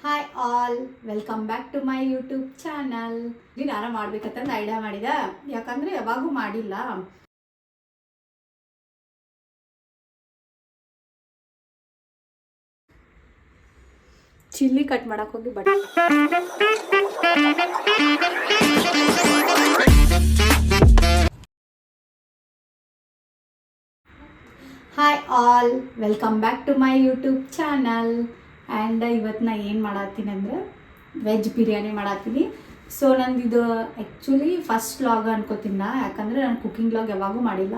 Hi all, welcome back to my YouTube channel. ನಾನು ಮಾಡ್ಬೇಕಂತಂದು idea ಮಾಡಿದೆ, ಯಾಕಂದರೆ ಯಾವಾಗೂ ಮಾಡಿಲ್ಲ. ಚಿಲ್ಲಿ ಕಟ್ ಮಾಡಕ್ಕೆ ಹೋಗಿ hi all, welcome back to my YouTube channel. And ಇವತ್ತು ನಾ ಏನು ಮಾಡತ್ತೀನಿ ಅಂದರೆ ವೆಜ್ ಬಿರಿಯಾನಿ ಮಾಡತ್ತೀನಿ. ಸೊ ನಂದು ಆ್ಯಕ್ಚುಲಿ ಫಸ್ಟ್ ವ್ಲಾಗ್ ಅನ್ಕೋತೀನಿ ನಾ, ಯಾಕಂದರೆ ನಾನು ಕುಕಿಂಗ್ ವ್ಲಾಗ್ ಯಾವಾಗೂ ಮಾಡಿಲ್ಲ.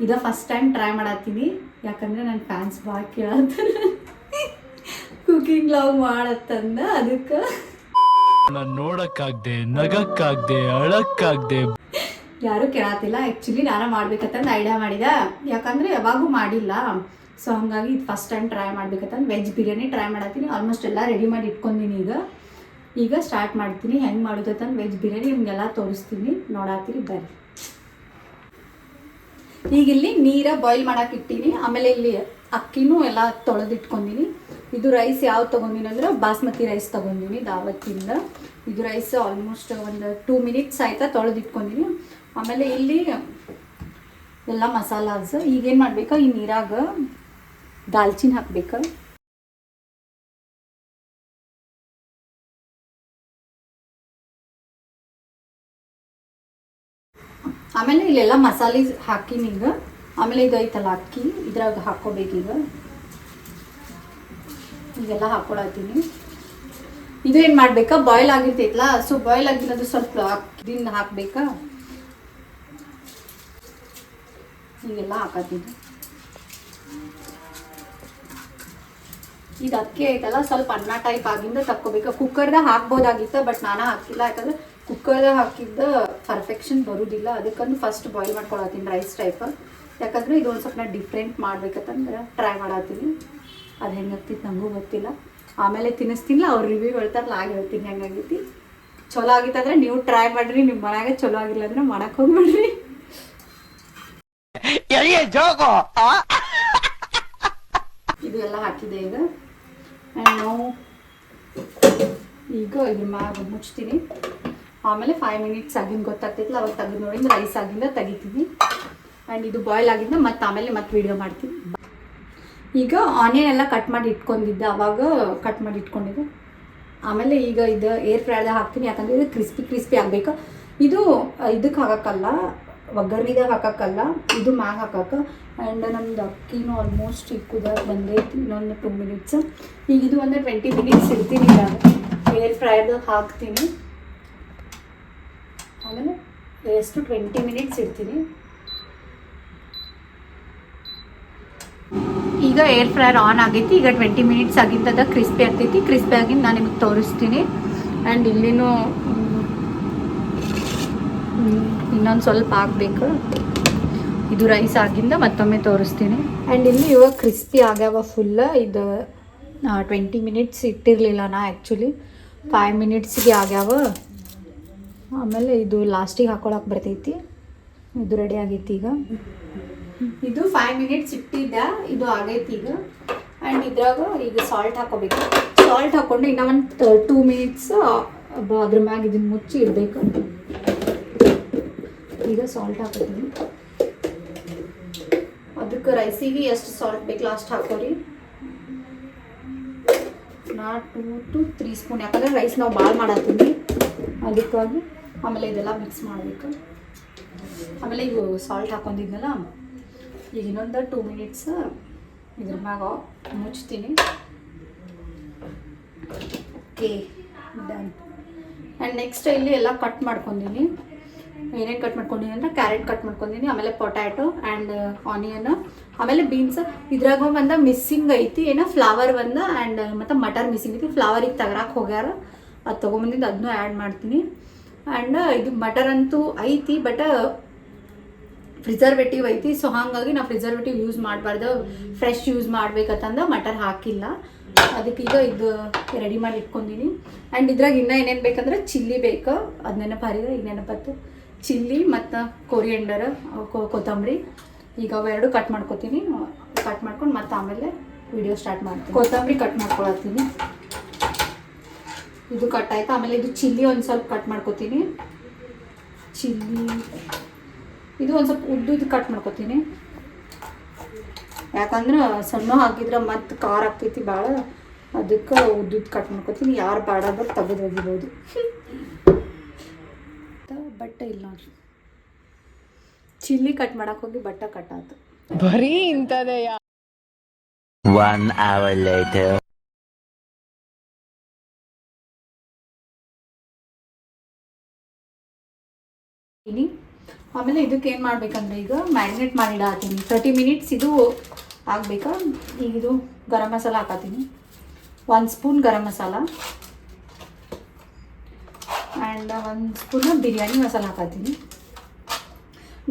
ಇದು ಫಸ್ಟ್ ಟೈಮ್ ಟ್ರೈ ಮಾಡತ್ತೀನಿ, ಯಾಕಂದರೆ ನನ್ನ ಫ್ಯಾನ್ಸ್ ಭಾಳ ಕೇಳತ್ತಾರೆ ಕುಕಿಂಗ್ ವ್ಲಾಗ್ ಮಾಡತ್ತಂದ. ಅದಕ್ಕೆ ನಾನು ನೋಡಕ್ಕಾಗ್ದೆ, ನಗಕ್ಕಾಗ್ದೆ, ಅಳಕ್ಕಾಗ್ದೆ, ಯಾರೂ ಕೇಳತ್ತಿಲ್ಲ. ಆ್ಯಕ್ಚುಲಿ ನಾನು ಮಾಡ್ಬೇಕಂತಂದು ಐಡಿಯಾ ಮಾಡಿದೆ, ಯಾಕಂದರೆ ಯಾವಾಗೂ ಮಾಡಿಲ್ಲ. ಸೊ ಹಂಗಾಗಿ ಇದು ಫಸ್ಟ್ ಟೈಮ್ ಟ್ರೈ ಮಾಡ್ಬೇಕಂತಂದು ವೆಜ್ ಬಿರಿಯಾನಿ ಟ್ರೈ ಮಾಡತ್ತೀನಿ. ಆಲ್ಮೋಸ್ಟ್ ಎಲ್ಲ ರೆಡಿ ಮಾಡಿ ಇಟ್ಕೊಂಡಿನಿ. ಈಗ ಸ್ಟಾರ್ಟ್ ಮಾಡ್ತೀನಿ ಹೆಂಗೆ ಮಾಡೋದಂತಂದು ವೆಜ್ ಬಿರಿಯಾನಿ ನಿಮಗೆಲ್ಲ ತೋರಿಸ್ತೀನಿ, ನೋಡತ್ತೀರಿ ಬರ್ರಿ. ಈಗ ಇಲ್ಲಿ ನೀರ ಬಾಯ್ಲ್ ಮಾಡಕ್ಕೆ ಇಟ್ಟೀನಿ. ಆಮೇಲೆ ಇಲ್ಲಿ ಅಕ್ಕಿನೂ ಎಲ್ಲ ತೊಳೆದಿಟ್ಕೊಂಡಿನಿ. ಇದು ರೈಸ್ ಯಾವ್ದು ತೊಗೊಂಡಿನಿ ಅಂದ್ರೆ ಬಾಸ್ಮತಿ ರೈಸ್ ತೊಗೊಂಡಿನಿ ದಾವತ್ತಿಂದ. ಇದು ರೈಸ್ ಆಲ್ಮೋಸ್ಟ್ ಒಂದು 2 ಮಿನಿಟ್ಸ್ ಆಯ್ತಾ ತೊಳೆದಿಟ್ಕೊಂಡಿನಿ. ಆಮೇಲೆ ಇಲ್ಲಿ ಎಲ್ಲ ಮಸಾಲಾಸ್ ಈಗೇನು ಮಾಡ್ಬೇಕಾ, ಈ ನೀರಾಗ ದಾಲ್ಚಿನ್ನಿ ಹಾಕ್ಬೇಕು. ಆಮೇಲೆ ಇಲ್ಲೆಲ್ಲ ಮಸಾಲೆ ಹಾಕಿನಿ ಈಗ. ಆಮೇಲೆ ಇದು ಐತಲ್ಲ ಅಕ್ಕಿ, ಇದ್ರಾಗ ಹಾಕ್ಕೋಬೇಕೀಗ. ಈಗೆಲ್ಲ ಹಾಕ್ಕೊಳತ್ತೀನಿ. ಇದು ಏನು ಮಾಡ್ಬೇಕಾ, ಬಾಯ್ಲ್ ಆಗಿರ್ತೈತಲ್ಲ, ಸೊ ಬಾಯ್ಲ್ ಆಗಿರೋದು ಸ್ವಲ್ಪ ಅಕ್ಕಿದಿಂದ ಹಾಕ್ಬೇಕಾ. ಹೀಗೆಲ್ಲ ಹಾಕತ್ತೀನಿ. ಇದು ಅಕ್ಕಿ ಐತಲ್ಲ ಸ್ವಲ್ಪ ಅನ್ನ ಟೈಪ್ ಆಗಿಂದ ತಕ್ಕೋಬೇಕು. ಕುಕ್ಕರ್ದಾಗ ಹಾಕ್ಬೋದಾಗಿತ್ತು, ಬಟ್ ನಾನು ಹಾಕಿಲ್ಲ, ಯಾಕಂದ್ರೆ ಕುಕ್ಕರ್ದಾಗ ಹಾಕಿದ್ದ ಪರ್ಫೆಕ್ಷನ್ ಬರೋದಿಲ್ಲ. ಅದಕ್ಕಂದು ಫಸ್ಟ್ ಬಾಯ್ಲ್ ಮಾಡ್ಕೊಳತ್ತೀನಿ ರೈಸ್ ಟೈಪ್. ಯಾಕಂದರೆ ಇದು ಒಂದು ಸ್ವಲ್ಪ ನಾನು ಡಿಫ್ರೆಂಟ್ ಮಾಡ್ಬೇಕಂತಂದ್ರೆ ಟ್ರೈ ಮಾಡತ್ತೀನಿ. ಅದು ಹೆಂಗಾಗ್ತಿತ್ತು ನನಗೂ ಗೊತ್ತಿಲ್ಲ. ಆಮೇಲೆ ತಿನ್ನಿಸ್ತಿಲ್ಲ, ಅವ್ರು ರಿವ್ಯೂ ಹೇಳ್ತಾರಲ್ಲ, ಆಗ ಹೇಳ್ತೀನಿ ಹೆಂಗಾಗೈತಿ. ಚಲೋ ಆಗಿತ್ತಂದ್ರೆ ನೀವು ಟ್ರೈ ಮಾಡಿರಿ, ನಿಮ್ಮ ಮನೆಯಾಗ ಚಲೋ ಆಗಿಲ್ಲ ಅಂದ್ರೆ ಮಾಡಕ್ಕೆ ಹೋಗ್ಬಿಡ್ರಿ. ಇದು ಎಲ್ಲ ಹಾಕಿದೆ ಈಗ. ಆ್ಯಂಡ್ ನಾವು ಈಗ ಇದ್ರ ಮ್ಯಾಗ ಮುಚ್ತೀನಿ. ಆಮೇಲೆ 5 ಮಿನಿಟ್ಸ್ ಆಗಿಂದ ಗೊತ್ತಾಗ್ತೈತಿಲ್ಲ, ಅವಾಗ ತೆಗೆದು ನೋಡಿ ರೈಸ್ ಆಗಿಂದ ತೆಗಿತೀವಿ. ಆ್ಯಂಡ್ ಇದು ಬಾಯ್ಲ್ ಆಗಿಂದ ಮತ್ತೆ ಆಮೇಲೆ ಮತ್ತೆ ವೀಡಿಯೋ ಮಾಡ್ತೀನಿ. ಈಗ ಆನಿಯನ್ ಎಲ್ಲ ಕಟ್ ಮಾಡಿ ಇಟ್ಕೊಂಡಿದ್ದೆ, ಅವಾಗ ಕಟ್ ಮಾಡಿ ಇಟ್ಕೊಂಡಿದ್ದೆ. ಆಮೇಲೆ ಈಗ ಇದು ಏರ್ ಫ್ರೈದಾಗ ಹಾಕ್ತೀನಿ, ಯಾಕಂದರೆ ಇದು ಕ್ರಿಸ್ಪಿ ಆಗಬೇಕು. ಇದು ಇದಕ್ಕೆ ಹಾಕಕ್ಕಲ್ಲ, ಒಗ್ಗರ್ನಿದಾಗ ಹಾಕಕ್ಕಲ್ಲ, ಇದು ಮ್ಯಾಗ ಹಾಕಕ್ಕೆ. ಆ್ಯಂಡ್ ನಮ್ದು ಅಕ್ಕಿನೂ ಆಲ್ಮೋಸ್ಟ್ ಈಗ ಕುದಾಗ ಬಂದೈತಿ. ಇನ್ನೊಂದು 2 ಮಿನಿಟ್ಸ್. ಈಗ ಇದು ಒಂದು 20 ಮಿನಿಟ್ಸ್ ಇರ್ತೀನಿ, ಏರ್ ಫ್ರೈದಾಗ ಹಾಕ್ತೀನಿ. ಆಮೇಲೆ ಎಷ್ಟು 20 ಮಿನಿಟ್ಸ್ ಇರ್ತೀನಿ. ಈಗ ಏರ್ ಫ್ರೈಯರ್ ಆನ್ ಆಗೈತಿ. ಈಗ 20 ಮಿನಿಟ್ಸ್ ಆಗಿಂತದ ಕ್ರಿಸ್ಪಿ ಆಗ್ತೈತಿ. ಕ್ರಿಸ್ಪಿ ಆಗಿಂದ ನಾನು ನಿಮಗೆ ತೋರಿಸ್ತೀನಿ. ಆ್ಯಂಡ್ ಇಲ್ಲಿನೂ ಇನ್ನೊಂದು ಸ್ವಲ್ಪ ಹಾಕ್ಬೇಕು. ಇದು ರೈಸ್ ಆಗಿಂದ ಮತ್ತೊಮ್ಮೆ ತೋರಿಸ್ತೀನಿ. ಆ್ಯಂಡ್ ಇಲ್ಲಿ ಇವಾಗ ಕ್ರಿಸ್ಪಿ ಆಗ್ಯಾವ ಫುಲ್. ಇದು 20 ಮಿನಿಟ್ಸ್ ಇಟ್ಟಿರಲಿಲ್ಲ ನಾ, ಆ್ಯಕ್ಚುಲಿ 5 ಮಿನಿಟ್ಸ್ಗೆ ಆಗ್ಯಾವ. ಆಮೇಲೆ ಇದು ಲಾಸ್ಟಿಗೆ ಹಾಕೊಳಕ್ಕೆ ಬರ್ತೈತಿ. ಇದು ರೆಡಿ ಆಗೈತಿ. ಈಗ ಇದು 5 ಮಿನಿಟ್ಸ್ ಇಟ್ಟಿದ್ದೆ, ಇದು ಆಗೈತಿ ಈಗ. ಆ್ಯಂಡ್ ಇದ್ರಾಗ ಈಗ ಸಾಲ್ಟ್ ಹಾಕೋಬೇಕು. ಸಾಲ್ಟ್ ಹಾಕ್ಕೊಂಡು ಇನ್ನೂ ಒಂದು 2 ಮಿನಿಟ್ಸ್ ಅದ್ರ ಮ್ಯಾಗ ಇದನ್ನು ಮುಚ್ಚಿ ಇಡಬೇಕು. ಈಗ ಸಾಲ್ಟ್ ಹಾಕೋತೀನಿ. ಅದಕ್ಕೆ ರೈಸಿಗೆ ಎಷ್ಟು ಸಾಲ್ಟ್ ಬೇಕು ಲಾಸ್ಟ್ ಹಾಕೋರಿ. ನಾ 2 to 3 ಸ್ಪೂನ್, ಯಾಕಂದರೆ ರೈಸ್ ನಾವು ಭಾಳ ಮಾಡತ್ತೀವಿ ಅದಕ್ಕಾಗಿ. ಆಮೇಲೆ ಇದೆಲ್ಲ ಮಿಕ್ಸ್ ಮಾಡಬೇಕು. ಆಮೇಲೆ ಈಗ ಸಾಲ್ಟ್ ಹಾಕೊಂಡಿದ್ನಲ್ಲ, ಈಗ ಇನ್ನೊಂದು 2 ಮಿನಿಟ್ಸ್ ಇದ್ರ ಮ್ಯಾಗ ಮುಚ್ತೀನಿ. Okay, done. ಆ್ಯಂಡ್ ನೆಕ್ಸ್ಟ್ ಇಲ್ಲಿ ಎಲ್ಲ ಕಟ್ ಮಾಡ್ಕೊಂಡಿನಿ. ಏನೇನು ಕಟ್ ಮಾಡ್ಕೊಂಡಿನಿ ಅಂದರೆ ಕ್ಯಾರೆಟ್ ಕಟ್ ಮಾಡ್ಕೊಂಡಿನಿ, ಆಮೇಲೆ ಪೊಟ್ಯಾಟೊ ಆ್ಯಂಡ್ ಆನಿಯನ್, ಆಮೇಲೆ ಬೀನ್ಸ್. ಇದ್ರಾಗ ಒಂದು ಮಿಸ್ಸಿಂಗ್ ಐತಿ, ಏನೋ ಫ್ಲವರ್ ಒಂದು ಆ್ಯಂಡ್ ಮತ್ತು ಮಟರ್ ಮಿಸ್ಸಿಂಗ್ ಐತಿ. ಫ್ಲವರಿಗೆ ತೆಗ್ರಾಕ್ ಹೋಗ್ಯಾರ, ಅದು ತೊಗೊಂಬಂದಿದ್ದು ಅದನ್ನೂ ಆ್ಯಡ್ ಮಾಡ್ತೀನಿ. ಆ್ಯಂಡ್ ಇದು ಮಟರ್ ಅಂತೂ ಐತಿ, ಬಟ್ ಪ್ರಿಸರ್ವೇಟಿವ್ ಐತಿ. ಸೊ ಹಾಗಾಗಿ ನಾವು ಪ್ರಿಸರ್ವೇಟಿವ್ ಯೂಸ್ ಮಾಡಬಾರ್ದು, ಫ್ರೆಶ್ ಯೂಸ್ ಮಾಡ್ಬೇಕಂತಂದು ಮಟರ್ ಹಾಕಿಲ್ಲ. ಅದಕ್ಕೆ ಈಗ ಇದು ರೆಡಿ ಮಾಡಿ ಇಟ್ಕೊಂಡಿನಿ. ಆ್ಯಂಡ್ ಇದ್ರಾಗ ಇನ್ನೂ ಏನೇನು ಬೇಕಂದ್ರೆ ಚಿಲ್ಲಿ ಬೇಕು, ಅದು ನೆನಪಾರಿದೆ, ಈಗ ನೆನಪತ್ತು. ಚಿಲ್ಲಿ ಮತ್ತು ಕೊರಿಯಂಡರ್, ಕೊತ್ತಂಬರಿ. ಈಗ ಅವೆರಡು ಕಟ್ ಮಾಡ್ಕೊತೀನಿ. ಕಟ್ ಮಾಡ್ಕೊಂಡು ಮತ್ತೆ ಆಮೇಲೆ ವಿಡಿಯೋ ಸ್ಟಾರ್ಟ್ ಮಾಡ್ತೀನಿ. ಕೊತ್ತಂಬರಿ ಕಟ್ ಮಾಡ್ಕೊಳತ್ತೀನಿ. ಇದು ಕಟ್ ಆಯ್ತು. ಆಮೇಲೆ ಇದು ಚಿಲ್ಲಿ ಒಂದು ಸ್ವಲ್ಪ ಕಟ್ ಮಾಡ್ಕೊತೀನಿ. ಚಿಲ್ಲಿ ಇದು ಒಂದು ಸ್ವಲ್ಪ ಉದ್ದು ಕಟ್ ಮಾಡ್ಕೊತೀನಿ, ಯಾಕಂದ್ರೆ ಸಣ್ಣ ಹಾಕಿದ್ರೆ ಮತ್ತೆ ಖಾರ ಆಗ್ತೈತಿ ಭಾಳ, ಅದಕ್ಕೆ ಉದ್ದುದ್ದು ಕಟ್ ಮಾಡ್ಕೊತೀನಿ. ಯಾರು ಬೇಡ ತೆಗೆದು ಒಗಿಬೋದು. ಬಟ್ಟೆ ಇಲ್ಲ ನೋಡ್ರಿ, ಚಿಲ್ಲಿ ಕಟ್ ಮಾಡಕ್ಕೆ ಹೋಗಿ ಬಟ್ಟೆ ಕಟ್ ಆಯ್ತು. ಬರೀ ಇಂಥದೇ. 1 hour later. ಆಮೇಲೆ ಇದಕ್ಕೆ ಏನು ಮಾಡ್ಬೇಕಂದ್ರೆ ಈಗ ಮ್ಯಾರಿನೇಟ್ ಮಾಡಿಡಾತೀನಿ 30 ಮಿನಿಟ್ಸ್. ಇದು ಆಗಬೇಕಾ. ಈಗ ಇದು ಗರಂ ಮಸಾಲ ಹಾಕತ್ತೀನಿ, 1 spoon garam masala and 1 spoon biryani masala ಹಾಕತ್ತೀನಿ.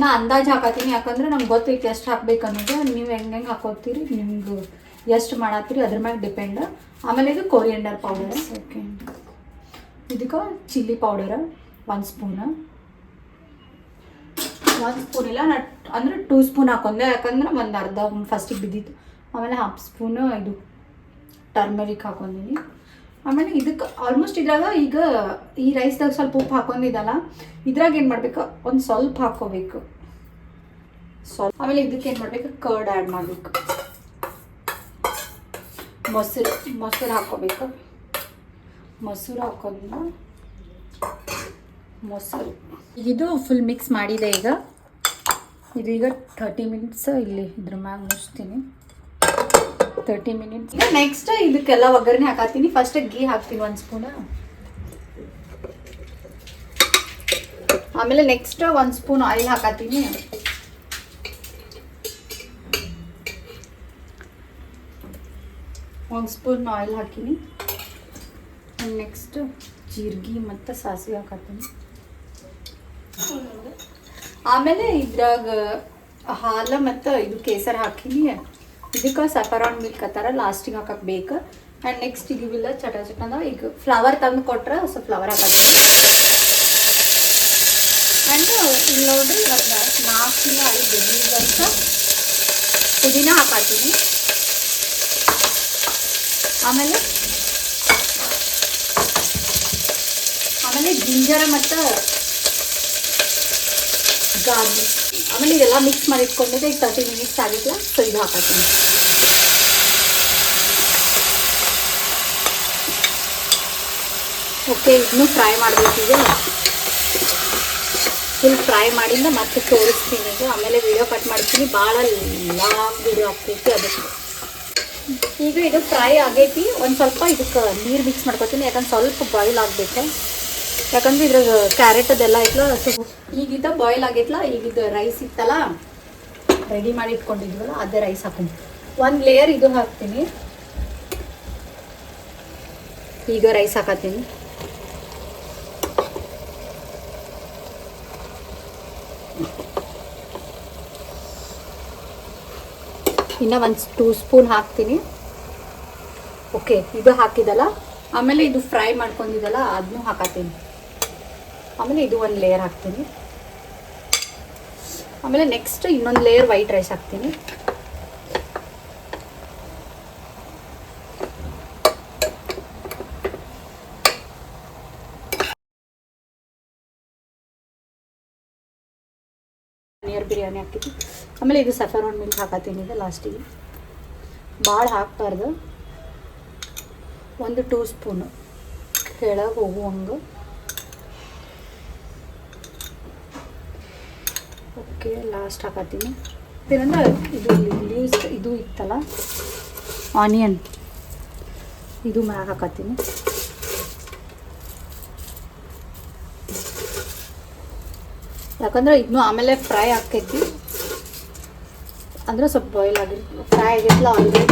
ನಾ ಅಂದಾಜು ಹಾಕತ್ತೀನಿ, ಯಾಕಂದ್ರೆ ನಮ್ಗೆ ಗೊತ್ತೈತಿ ಎಷ್ಟು ಹಾಕ್ಬೇಕು ಅನ್ನೋದು. ನೀವು ಹೆಂಗೆ ಹಾಕೋತೀರಿ, ನಿಮ್ಗೆ ಎಷ್ಟು ಮಾಡತ್ತೀರಿ ಅದ್ರ ಮ್ಯಾಗೆ ಡಿಪೆಂಡ್. ಆಮೇಲೆ ಇದು ಕೊರಿಯಂಡರ್ ಪೌಡರ್, ಸೆಕೆಂಡ್ ಇದಕ್ಕೆ ಚಿಲ್ಲಿ ಪೌಡರ್ 1 ಸ್ಪೂನ್. 1 ಸ್ಪೂನ್ ಇಲ್ಲ, ಅಂದರೆ 2 ಸ್ಪೂನ್ ಹಾಕೊಂಡೆ, ಯಾಕಂದ್ರೆ ಒಂದು ಅರ್ಧ ಫಸ್ಟಿಗೆ ಬಿದ್ದಿತ್ತು. ಆಮೇಲೆ 1/2 ಸ್ಪೂನು ಇದು ಟರ್ಮರಿಕ್ ಹಾಕೊಂಡಿನಿ. ಆಮೇಲೆ ಇದಕ್ಕೆ ಆಲ್ಮೋಸ್ಟ್ ಇದ್ರಾಗ ಈಗ ಈ ರೈಸ್ದಾಗ ಸ್ವಲ್ಪ ಉಪ್ಪು ಹಾಕೊಂಡಿದ್ದಲ್ಲ, ಇದ್ರಾಗ ಏನು ಮಾಡ್ಬೇಕು, ಒಂದು ಸ್ವಲ್ಪ ಹಾಕ್ಕೋಬೇಕು ಸ್ವಲ್ಪ. ಆಮೇಲೆ ಇದಕ್ಕೆ ಏನು ಮಾಡಬೇಕು, ಕರ್ಡ್ ಆ್ಯಡ್ ಮಾಡಬೇಕು, ಮೊಸರು ಹಾಕ್ಕೋಬೇಕು. ಮೊಸರು ಹಾಕೊಂಡು ಮೊಸರು ಇದು ಫುಲ್ ಮಿಕ್ಸ್ ಮಾಡಿದೆ. ಈಗ ಇದೀಗ 30 ಮಿನಿಟ್ಸ್ ಇಲ್ಲಿ ಇದ್ರ ಮ್ಯಾಗ ಮುಚ್ತೀನಿ. 30 ಮಿನಿಟ್ಸ್. ಈಗ ನೆಕ್ಸ್ಟ್ ಇದಕ್ಕೆಲ್ಲ ಒಗ್ಗರಣೆ ಹಾಕತ್ತೀನಿ. ಫಸ್ಟ್ ಗೀ ಹಾಕ್ತೀನಿ 1 ಸ್ಪೂನ್. ಆಮೇಲೆ ನೆಕ್ಸ್ಟ್ 1 ಸ್ಪೂನ್ ಆಯಿಲ್ ಹಾಕತ್ತೀನಿ. ಒಂದು ಸ್ಪೂನ್ ಆಯಿಲ್ ಹಾಕಿನಿ. ನೆಕ್ಸ್ಟ್ ಜೀರಿಗೆ ಮತ್ತು ಸಾಸಿವೆ ಹಾಕತ್ತೀನಿ. ಆಮೇಲೆ ಇದ್ರಾಗ ಹಾಲು ಮತ್ತು ಇದು ಕೇಸರ್ ಹಾಕಿನಿ. ಇದಕ್ಕೆ ಸಫರಾನ್ ಮಿಲ್ಕ್ ಅತ್ತಾರ, ಲಾಸ್ಟಿಗೆ ಹಾಕಕ್ಕೆ ಬೇಕು. ಆ್ಯಂಡ್ ನೆಕ್ಸ್ಟ್ ಇದಿಲ್ಲ ಚಟದ ಈಗ ಫ್ಲವರ್ ತಂದು ಕೊಟ್ರೆ ಸ್ವಲ್ಪ ಫ್ಲವರ್ ಹಾಕತ್ತೀನಿ. ಆ್ಯಂಡ್ ಇಲ್ಲಿ ನೋಡ್ರಿ ಒಂದು 4 ಇಲ್ಲ 5 ನಿಮಿಷ ಪುದೀನ ಹಾಕತ್ತೀನಿ. ಆಮೇಲೆ ಜಿಂಜರ್ ಮತ್ತು ಗಾರ್ಲಿಕ್. ಆಮೇಲೆ ಇದೆಲ್ಲ ಮಿಕ್ಸ್ ಮಾಡಿ ಇಟ್ಕೊಂಡಿದ್ದೆ. ಈಗ 30 ಮಿನಿಟ್ಸ್ ಆಗಿಲ್ಲ, ಸೊ ಇದು ಹಾಕತ್ತೀನಿ. ಓಕೆ, ಇದನ್ನು ಫ್ರೈ ಮಾಡಬೇಕೀಗ. ಫುಲ್ ಫ್ರೈ ಮಾಡಿಂದ ಮತ್ತೆ ತೋರಿಸ್ತೀನಿ. ಈಗ ಆಮೇಲೆ ವಿಡಿಯೋ ಕಟ್ ಮಾಡ್ತೀನಿ, ಭಾಳ ಲಾಂಗ್ ವಿಡಿಯೋ ಆಗ್ತೈತಿ ಅದಕ್ಕೆ. ಈಗ ಇದು ಫ್ರೈ ಆಗೈತಿ. ಒಂದು ಸ್ವಲ್ಪ ಇದಕ್ಕೆ ನೀರು ಮಿಕ್ಸ್ ಮಾಡ್ಕೊತೀನಿ, ಯಾಕಂದ್ರೆ ಸ್ವಲ್ಪ ಬಾಯ್ಲ್ ಆಗಬೇಕು. ಯಾಕಂದ್ರೆ ಇದ್ರಾಗ ಕ್ಯಾರೆಟ್ ಅದೆಲ್ಲ ಐತ್ಲ, ಸೊ ಈಗಿದ್ದ ಬಾಯ್ಲ್ ಆಗೈತ್ಲ. ಈಗಿದ್ದು ರೈಸ್ ಇತ್ತಲ್ಲ ರೆಡಿ ಮಾಡಿ ಇಟ್ಕೊಂಡಿದ್ವಲ್ಲ, ಅದೇ ರೈಸ್ ಹಾಕ್ತೀನಿ. 1 ಲೇಯರ್ ಇದು ಹಾಕ್ತೀನಿ. ಈಗ ರೈಸ್ ಹಾಕತ್ತೀನಿ. ಇನ್ನು 2 ಸ್ಪೂನ್ ಹಾಕ್ತೀನಿ. ಓಕೆ, ಇದು ಹಾಕಿದಲ್ಲ. ಆಮೇಲೆ ಇದು ಫ್ರೈ ಮಾಡ್ಕೊಂಡಿದ್ದಲ್ಲ ಅದನ್ನು ಹಾಕತ್ತೀನಿ. ಆಮೇಲೆ ಇದು 1 ಲೇಯರ್ ಹಾಕ್ತೀನಿ. ಆಮೇಲೆ ನೆಕ್ಸ್ಟ್ ಇನ್ನೊಂದು ಲೇಯರ್ ವೈಟ್ ರೈಸ್ ಹಾಕ್ತೀನಿ. ಪನ್ನೀರ್ ಬಿರಿಯಾನಿ ಹಾಕಿದ್ವಿ. ಆಮೇಲೆ ಇದು ಸಫರಾನ್ ಮಿಲ್ಕ್ ಹಾಕತ್ತೀನಿ. ಇದು ಲಾಸ್ಟಿಗೆ ಭಾಳ ಹಾಕ್ಬಾರ್ದು, 1 2 ಸ್ಪೂನು ಕೆಳಗೆ ಹೋಗುವಂಗೆ. Okay, last ಹಾಕತ್ತೀನಿ. ಏನಂದ್ರೆ ಇದು ಲೀವ್ಸ್ ಇದು ಇತ್ತಲ್ಲ ಆನಿಯನ್, ಇದು ಮ್ಯಾಗ ಹಾಕತ್ತೀನಿ. ಯಾಕಂದ್ರೆ ಇದನ್ನು ಆಮೇಲೆ ಫ್ರೈ ಆಕೈತಿ, ಅಂದ್ರೆ ಸ್ವಲ್ಪ ಬಾಯ್ಲ್ ಆಗಿರ್ತೀವಿ, ಫ್ರೈ ಆಗಿರ್ತಿಲ್ಲ ಆಲ್ರೆಡಿ.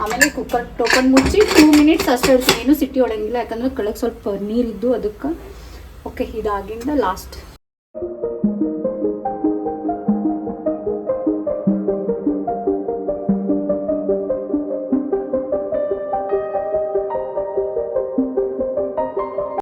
ಆಮೇಲೆ ಕುಕ್ಕರ್ ಟೋಪನ್ ಮುಚ್ಚಿ 2 ಮಿನಿಟ್ಸ್ ಅಷ್ಟೇ ಇಡ್ತೀನಿ. ಏನು ಸಿಟಿ ಹೊಡಂಗಿಲ್ಲ, ಯಾಕಂದ್ರೆ ಕೆಳಗೆ ಸ್ವಲ್ಪ ನೀರಿದ್ದು ಅದಕ್ಕೆ. Okay, ಇದಾಗಿಂದ last